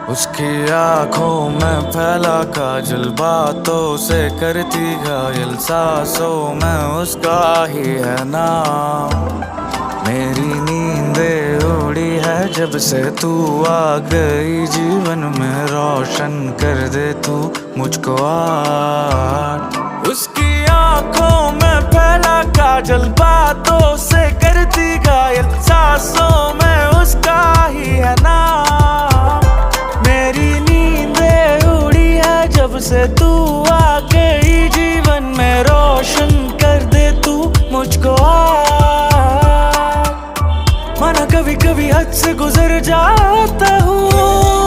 उसकी आंखों में फैला काजल, बातों से करती घायल, सांसों में उसका ही है नाम। मेरी नींदें उड़ी है जब से तू आ गई जीवन में, रोशन कर दे तू मुझको आज। उसकी आंखों में फैला काजल, बातों से करती घायल, सांसों में उसका ही है नाम। मेरी नींदें उड़ी है जब से तू आ गई जीवन में, रोशन कर दे तू मुझको आज। माना कभी कभी हद से गुजर जाता हूँ।